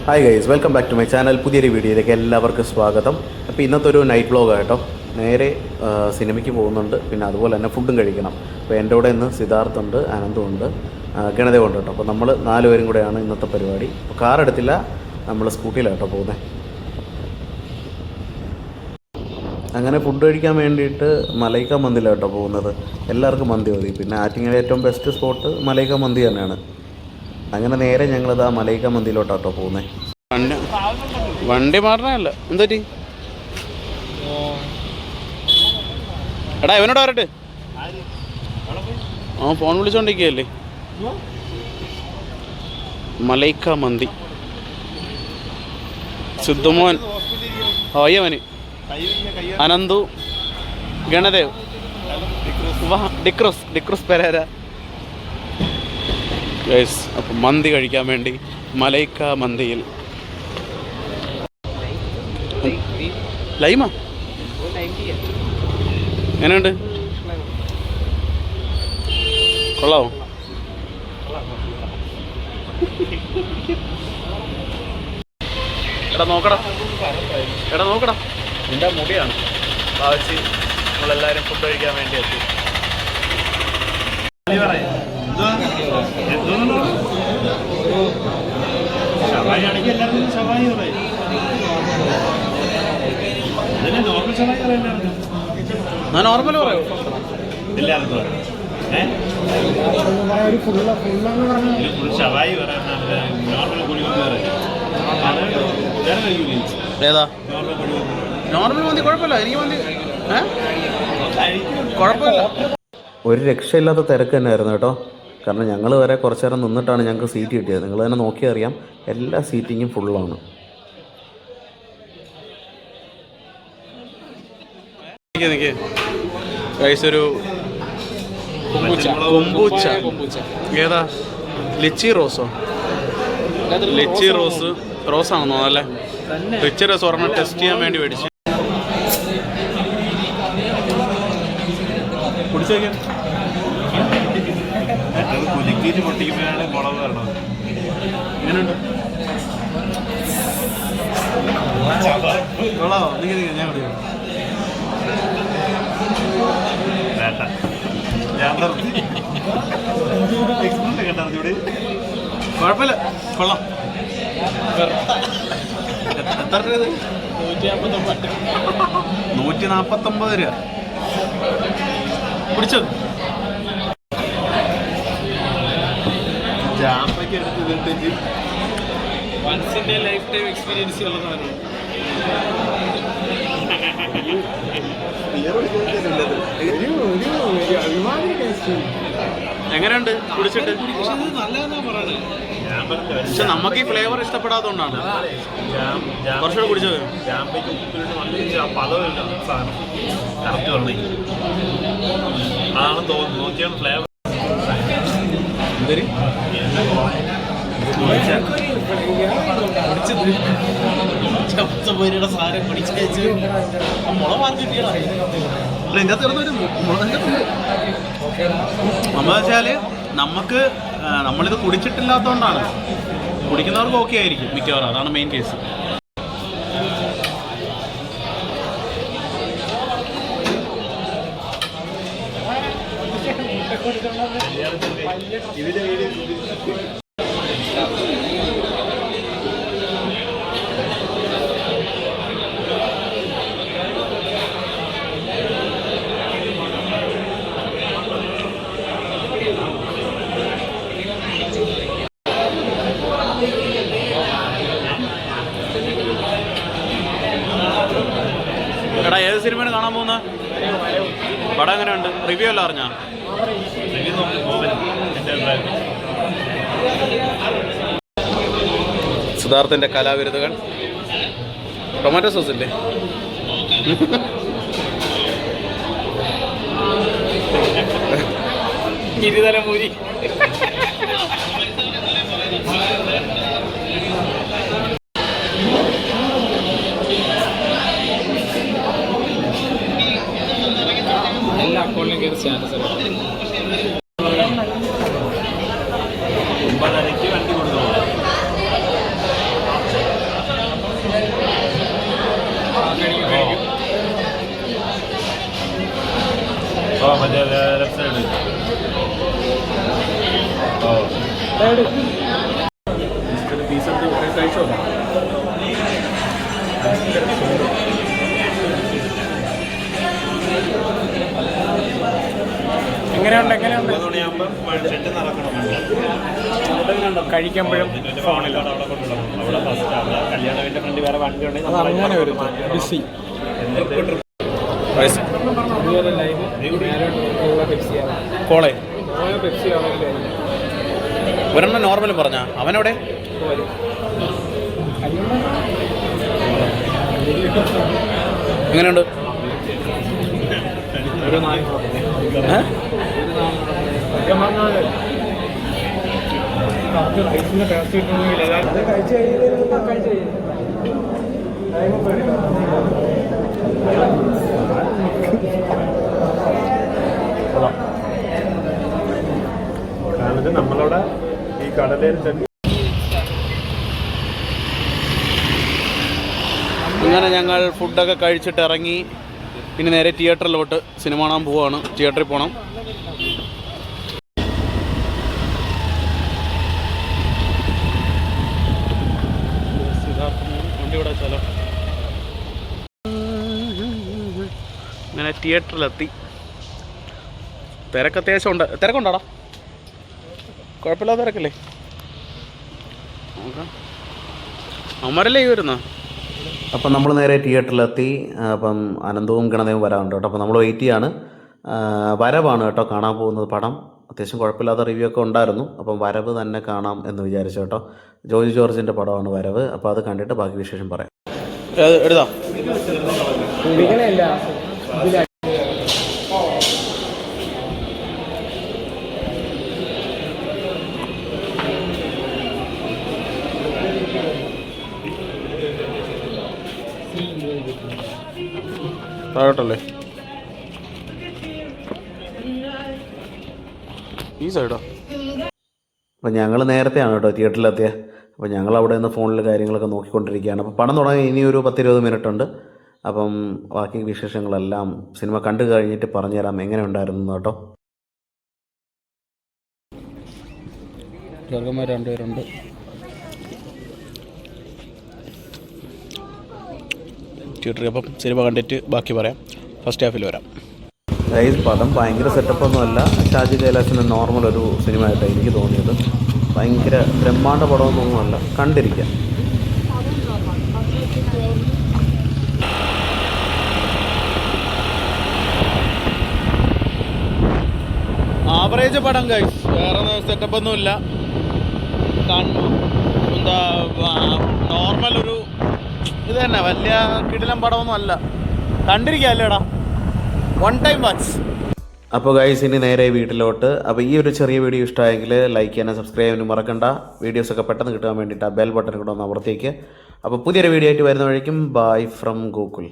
Hi guys, welcome back to my channel. പുതിയൊരു വീഡിയോയിലേക്ക് എല്ലാവർക്കും സ്വാഗതം. അപ്പോൾ ഇന്നത്തെ ഒരു നൈറ്റ് വ്ലോഗാണ് കേട്ടോ. നേരെ സിനിമയ്ക്ക് പോകുന്നുണ്ട്, പിന്നെ അതുപോലെ തന്നെ ഫുഡും കഴിക്കണം. അപ്പോൾ എൻ്റെ കൂടെ ഇന്ന് സിദ്ധാർത്ഥുണ്ട്, ആനന്ദുണ്ട്, ഗണദേവുണ്ട് കേട്ടോ. അപ്പോൾ നമ്മൾ 4 പേരും കൂടെയാണ് ഇന്നത്തെ പരിപാടി. അപ്പോൾ കാർ എടുത്തില്ല, നമ്മൾ സ്കൂട്ടിയിലാണ് കേട്ടോ പോകുന്നത്. അങ്ങനെ ഫുഡ് കഴിക്കാൻ വേണ്ടിയിട്ട് മലൈക്ക മന്തിയിലാണ് കേട്ടോ പോകുന്നത്. എല്ലാവർക്കും മന്തി മതി. പിന്നെ ആറ്റിങ്ങൽ ഏറ്റവും ബെസ്റ്റ് സ്പോട്ട് മലൈക്ക മന്തി തന്നെയാണ്. അങ്ങനെ നേരെ ഞങ്ങളിതാ മലൈക്ക മന്തിയിലോട്ടാട്ടോ പോകുന്നത്. വണ്ടി മാറണല്ല എന്തോറ്റി എടാ ഇവനോട് വരട്ടെ, ഫോൺ വിളിച്ചോണ്ടിരിക്കുകയല്ലേ. മലൈക്ക മന്തി സിദ്ധുമോൻ, അയ്യവന് അനന്തു, ഗണദേവ്, ഡിക്രോസ് പെരേര ഗൈസ്. അപ്പം മന്തി കഴിക്കാൻ വേണ്ടി മലൈക്ക മന്തിയിൽ. ലൈമ എങ്ങനെയുണ്ട്? കൊള്ളാവോ? എടാ നോക്കടാ നിന്റെ മുടിയാണ് ഭാവിച്ച് നമ്മളെല്ലാവരും ഫുഡ് കഴിക്കാൻ വേണ്ടി എത്തി. ഞാൻ നോർമൽ പറയും. ഏതാ നോർമൽ മന്തി? കുഴപ്പമില്ല, എനിക്ക് മന്തി കുഴപ്പമില്ല. ഒരു രക്ഷയില്ലാത്ത തിരക്ക് തന്നെയായിരുന്നു കേട്ടോ. കാരണം ഞങ്ങൾ വരെ കുറച്ച് നേരം നിന്നിട്ടാണ് ഞങ്ങൾക്ക് സീറ്റ് കിട്ടിയത്. നിങ്ങൾ തന്നെ നോക്കിയാൽ അറിയാം, എല്ലാ സീറ്റിങ്ങും ഫുള്ളാണ്. ഒരു കൊമ്പൂച്ച ഏതാ? ലിച്ചി റോസാണെന്നോ അല്ലേ? ലിച്ചി റോസ് ഒരെണ്ണം ടെസ്റ്റ് ചെയ്യാൻ വേണ്ടി മേടിച്ചു. കുടിച്ചു നോക്കിയാൽ പൊട്ടിക്കുമ്പോഴാണ് മുളക് വരണത്. എങ്ങനെയുണ്ട്? കൊള്ളാമോ? ഞാൻ കുടിക്കാം. കുഴപ്പമില്ല, കൊള്ളാം. എത്ര രൂപ? 149 രൂപ. കുടിച്ചോ? ജാമ്പയ്ക്ക് എടുത്ത് വൺസിന്റെ ലൈഫ് ടൈം എക്സ്പീരിയൻസ് ഉള്ളതാണ്. എങ്ങനെയുണ്ട് കുടിച്ചിട്ട്? പക്ഷെ നമുക്ക് ഈ ഫ്ലേവർ ഇഷ്ടപ്പെടാത്തതുകൊണ്ടാണ്. കുറച്ചുകൂടെ കുടിച്ചോ? അതാണ് തോന്നുന്നു ഫ്ലേവർ. സാധനം കുടിച്ചു മുള മാർക്ക് കിട്ടിയതാണ്. നമ്മൾ വെച്ചാല് നമ്മളിത് കുടിച്ചിട്ടില്ലാത്തതുകൊണ്ടാണ്. കുടിക്കുന്നവർക്ക് ഓക്കെ ആയിരിക്കും മിക്കവാറും, അതാണ് മെയിൻ കേസ്. എടാ ഏത് സിനിമയാണ് കാണാൻ പോകുന്നത്? പടം എങ്ങനെയുണ്ട്? റിവ്യൂ എല്ലാം അറിഞ്ഞാ? സിദ്ധാർത്ഥിൻ്റെ കലാവിരുതുകൾ. ടൊമാറ്റോ സോസ് ഇല്ലേ? ഇരുതലമൂരി. എല്ലാ അക്കൗണ്ടിലും കയറി സ്റ്റാറ്റസ് എങ്ങനെയുണ്ട് കഴിക്കുമ്പോഴും ഫോണിൽ അങ്ങനെ ഒരു ബിസി കോളേ ഒരെണ്ണം നോർമലും പറഞ്ഞ അവനവിടെ എങ്ങനെയുണ്ട്? നമ്മളവിടെ ഈ കടലേൽ അങ്ങനെ ഞങ്ങൾ ഫുഡൊക്കെ കഴിച്ചിട്ട് ഇറങ്ങി. പിന്നെ നേരെ തിയേറ്ററിലോട്ട് സിനിമ കാണാൻ പോവാണ്. തിയേറ്ററിൽ പോകണം. വണ്ടി ഇവിടെ വെച്ചാലോ. അങ്ങനെ തിയേറ്ററിലെത്തി. തിരക്ക് അത്യാവശ്യം ഉണ്ട്. തിരക്കുണ്ടാടാ? കുഴപ്പമില്ലാത്ത തിരക്കല്ലേ? അമരല്ലേ ഈ വരുന്ന. അപ്പം നമ്മൾ നേരെ തിയേറ്ററിലെത്തി. അപ്പം അനന്തവും ഗണതയും വരാറുണ്ട് കേട്ടോ. അപ്പം നമ്മൾ വെയിറ്റ് ചെയ്യാണ്. വരവാണ് കേട്ടോ കാണാൻ പോകുന്നത്. പടം അത്യാവശ്യം കുഴപ്പമില്ലാത്ത റിവ്യൂ ഒക്കെ ഉണ്ടായിരുന്നു. അപ്പം വരവ് തന്നെ കാണാം എന്ന് വിചാരിച്ചു കേട്ടോ. ജോജി ജോർജിൻ്റെ പടമാണ് വരവ്. അപ്പോൾ അത് കണ്ടിട്ട് ബാക്കി വിശേഷം പറയാം. എടുത്താ താഴോട്ടല്ലേ? ഈ സൈഡോ? അപ്പം ഞങ്ങൾ നേരത്തെയാണ് കേട്ടോ തിയേറ്ററിലെത്തിയത്. അപ്പോൾ ഞങ്ങൾ അവിടെ നിന്ന് ഫോണിൽ കാര്യങ്ങളൊക്കെ നോക്കിക്കൊണ്ടിരിക്കുകയാണ്. അപ്പോൾ പടം തുടങ്ങി ഇനിയൊരു 10-20 മിനിറ്റ് ഉണ്ട്. അപ്പം ബാക്കി വിശേഷങ്ങളെല്ലാം സിനിമ കണ്ടു കഴിഞ്ഞിട്ട് പറഞ്ഞുതരാം എങ്ങനെ ഉണ്ടായിരുന്നു കേട്ടോ. ചെറുക്കന്മാർ 2 പേരുണ്ട്. തിയേറ്ററിൽ അപ്പം സിനിമ കണ്ടിട്ട് ബാക്കി പറയാം. ഫസ്റ്റ് ഹാഫിൽ വരാം. പടം ഭയങ്കര സെറ്റപ്പൊന്നുമല്ല. ഷാജി കൈലാസിൻ്റെ നോർമൽ ഒരു സിനിമ ആയിട്ടാണ് എനിക്ക് തോന്നിയത്. ഭയങ്കര ബ്രഹ്മാണ്ഡ പടമൊന്നുമല്ല, കണ്ടിരിക്കാം. ആവറേജ് പടം കഴിച്ച് വേറെ സെറ്റപ്പൊന്നുമില്ല. എന്താ നോർമൽ ഒരു ഇത് തന്നെ, വലിയ കിടിലം പടമൊന്നും അല്ല. കണ്ടിരിക്കുക അല്ലേടാ, 1 ടൈം വാച്ച്. അപ്പോൾ ഗൈസ് ഇനി നേരെ വീട്ടിലോട്ട്. അപ്പോൾ ഈ ഒരു ചെറിയ വീഡിയോ ഇഷ്ടമായെങ്കിൽ ലൈക്ക് ചെയ്യാനും സബ്സ്ക്രൈബ് ചെയ്യാനും മറക്കണ്ട. വീഡിയോസൊക്കെ പെട്ടെന്ന് കിട്ടാൻ വേണ്ടിയിട്ട് ആ ബെൽ ബട്ടൺ കൂടെ ഒന്ന് അമർത്തിയേക്ക്. അപ്പോൾ പുതിയൊരു വീഡിയോ ആയിട്ട് വരുന്ന വഴിക്കും ബൈ ഫ്രം ഗോകുൽ.